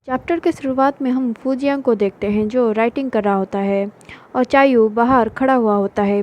Chapter के शुरुआत में हम फूजियांग को देखते हैं जो राइटिंग कर रहा होता है और चायू बाहर खड़ा हुआ होता है।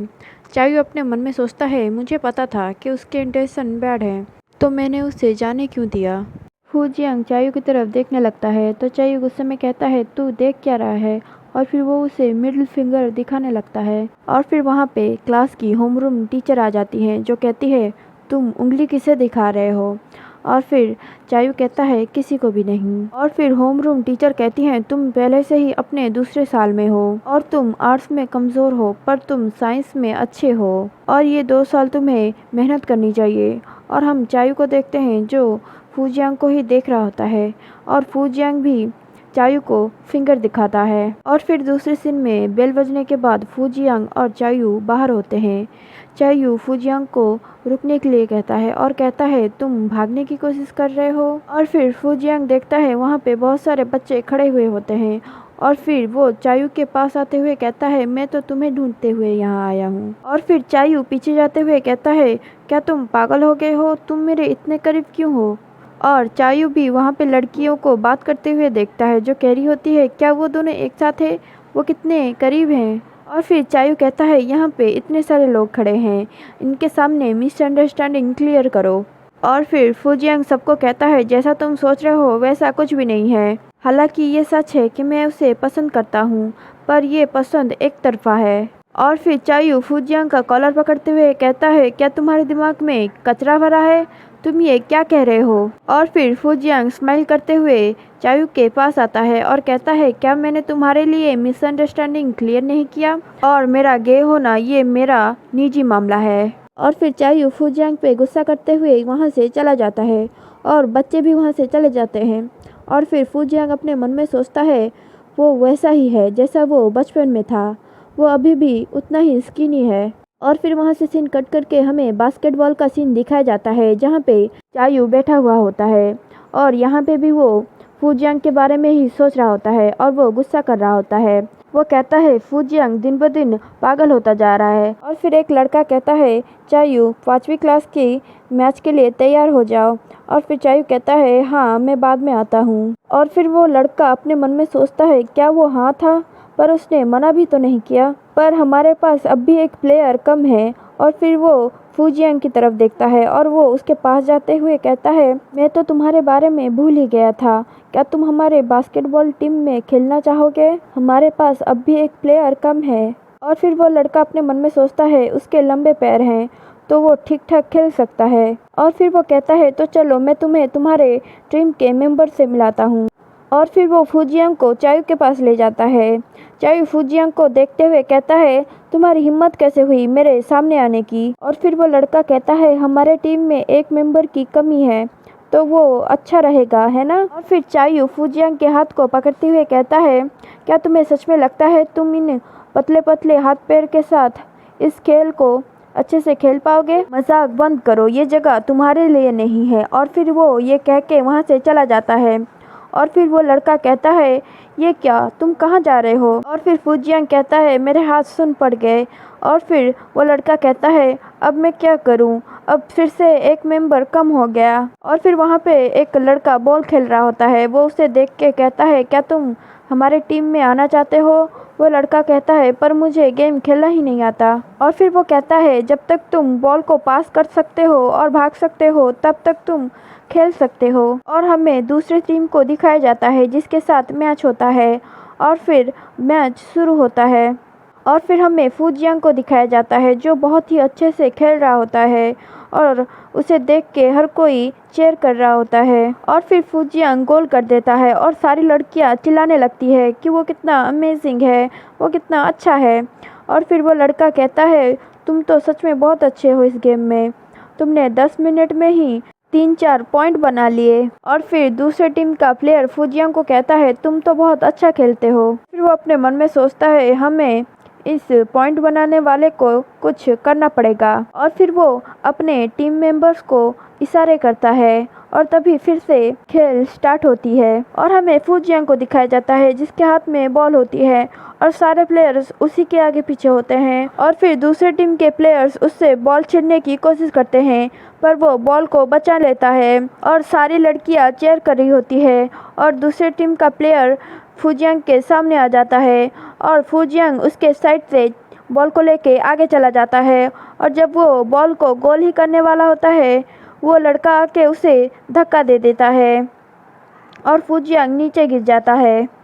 चायू अपने मन में सोचता है, मुझे पता था कि उसके इंटेंशन बैड हैं, तो मैंने उसे जाने क्यों दिया। फूजियांग चायू की तरफ देखने लगता है तो चायू गुस्से में कहता है, तू देख क्या रहा है, और फिर वो उसे मिडिल फिंगर दिखाने लगता है। और फिर वहाँ पे क्लास की होमरूम टीचर आ जाती है जो कहती है, तुम उंगली किसे दिखा रहे हो। और फिर चायू कहता है, किसी को भी नहीं। और फिर होमरूम टीचर कहती हैं, तुम पहले से ही अपने दूसरे साल में हो और तुम आर्ट्स में कमज़ोर हो पर तुम साइंस में अच्छे हो और ये 2 साल तुम्हें मेहनत करनी चाहिए। और हम चायू को देखते हैं जो फूजियांग को ही देख रहा होता है और फूजियांग भी चायू को फिंगर दिखाता है। और फिर दूसरे सीन में बेल बजने के बाद फूजियांग और चायू बाहर होते हैं। चायू फूजियांग को रुकने के लिए कहता है और कहता है, तुम भागने की कोशिश कर रहे हो। और फिर फूजियांग देखता है वहाँ पे बहुत सारे बच्चे खड़े हुए होते हैं और फिर वो चायू के पास आते हुए कहता है, मैं तो तुम्हें ढूंढते हुए यहाँ आया हूँ। और फिर चायू पीछे जाते हुए कहता है, क्या तुम पागल हो गए हो, तुम मेरे इतने करीब क्यों हो। और चायू भी वहाँ पे लड़कियों को बात करते हुए देखता है जो कह रही होती है, क्या वो दोनों एक साथ है, वो कितने करीब हैं। और फिर चायू कहता है, यहाँ पे इतने सारे लोग खड़े हैं, इनके सामने मिसअंडरस्टैंडिंग क्लियर करो। और फिर फूजियांग सबको कहता है, जैसा तुम सोच रहे हो वैसा कुछ भी नहीं है। हालांकि ये सच है कि मैं उसे पसंद करता हूँ, पर ये पसंद एक तरफा है। और फिर चायू फूजियांग का कॉलर पकड़ते हुए कहता है, क्या तुम्हारे दिमाग में कचरा भरा है, तुम ये क्या कह रहे हो। और फिर फूजियांग स्माइल करते हुए चायू के पास आता है और कहता है, क्या मैंने तुम्हारे लिए मिसअंडरस्टैंडिंग क्लियर नहीं किया, और मेरा गे होना ये मेरा निजी मामला है। और फिर चायू फूजियांग पे गुस्सा करते हुए वहाँ से चला जाता है और बच्चे भी वहाँ से चले जाते हैं। और फिर फूजियांग अपने मन में सोचता है, वो वैसा ही है जैसा वो बचपन में था, वो अभी भी उतना ही स्किनी है। और फिर वहाँ से सीन कट करके हमें बास्केटबॉल का सीन दिखाया जाता है जहाँ पे चायू बैठा हुआ होता है और यहाँ पे भी वो फूजियांग के बारे में ही सोच रहा होता है और वो गुस्सा कर रहा होता है। वो कहता है, फूजियांग दिन ब दिन पागल होता जा रहा है। और फिर एक लड़का कहता है, चायू 5वीं क्लास की मैच के लिए तैयार हो जाओ। और फिर चायू कहता है, हाँ मैं बाद में आता हूँ। और फिर वो लड़का अपने मन में सोचता है, क्या वो हाँ था, पर उसने मना भी तो नहीं किया, पर हमारे पास अब भी एक प्लेयर कम है। और फिर वो फूजियांग की तरफ देखता है और वो उसके पास जाते हुए कहता है, मैं तो तुम्हारे बारे में भूल ही गया था, क्या तुम हमारे बास्केटबॉल टीम में खेलना चाहोगे, हमारे पास अब भी एक प्लेयर कम है। और फिर वो लड़का अपने मन में सोचता है, उसके लंबे पैर हैं तो वो ठीक ठाक खेल सकता है। और फिर वो कहता है, तो चलो मैं तुम्हें तुम्हारे टीम के मेंबर से मिलाता हूँ। और फिर वो फूजियांग को चायू के पास ले जाता है। चायू फूजियांग को देखते हुए कहता है, तुम्हारी हिम्मत कैसे हुई मेरे सामने आने की। और फिर वो लड़का कहता है, हमारे टीम में एक मेंबर की कमी है तो वो अच्छा रहेगा, है ना। और फिर चायू फूजियांग के हाथ को पकड़ते हुए कहता है, क्या तुम्हें सच में लगता है तुम इन पतले पतले हाथ पैर के साथ इस खेल को अच्छे से खेल पाओगे, मजाक बंद करो, ये जगह तुम्हारे लिए नहीं है। और फिर वो ये कह के वहाँ से चला जाता है। और फिर वो लड़का कहता है, ये क्या, तुम कहाँ जा रहे हो। और फिर फूजियांग कहता है, मेरे हाथ सुन पड़ गए। और फिर वो लड़का कहता है, अब मैं क्या करूं, अब फिर से एक मेंबर कम हो गया। और फिर वहाँ पे एक लड़का बॉल खेल रहा होता है, वो उसे देख के कहता है, क्या तुम हमारे टीम में आना चाहते हो। वो लड़का कहता है, पर मुझे गेम खेलना ही नहीं आता। और फिर वो कहता है, जब तक तुम बॉल को पास कर सकते हो और भाग सकते हो तब तक तुम खेल सकते हो। और हमें दूसरी टीम को दिखाया जाता है जिसके साथ मैच होता है और फिर मैच शुरू होता है। और फिर हमें फूजियांग को दिखाया जाता है जो बहुत ही अच्छे से खेल रहा होता है और उसे देख के हर कोई चीयर कर रहा होता है। और फिर फूजियांग गोल कर देता है और सारी लड़कियां चिल्लाने लगती है कि वो कितना अमेजिंग है, वो कितना अच्छा है। और फिर वो लड़का कहता है, तुम तो सच में बहुत अच्छे हो इस गेम में, तुमने 10 मिनट में ही 3-4 पॉइंट बना लिए। और फिर दूसरे टीम का प्लेयर फूजियांग को कहता है, तुम तो बहुत अच्छा खेलते हो। फिर वो अपने मन में सोचता है, हमें इस पॉइंट बनाने वाले को कुछ करना पड़ेगा। और फिर वो अपने टीम मेंबर्स को इशारे करता है और तभी फिर से खेल स्टार्ट होती है और हमें फुजियांग को दिखाया जाता है जिसके हाथ में बॉल होती है और सारे प्लेयर्स उसी के आगे पीछे होते हैं और फिर दूसरे टीम के प्लेयर्स उससे बॉल छीनने की कोशिश करते हैं पर वो बॉल को बचा लेता है और सारी लड़कियां चीयर कर रही होती है और दूसरे टीम का प्लेयर फुजियांग के सामने आ जाता है और फुजियांग उसके साइड से बॉल को लेके आगे चला जाता है और जब वो बॉल को गोल ही करने वाला होता है वो लड़का आके उसे धक्का दे देता है और फुजियांग नीचे गिर जाता है।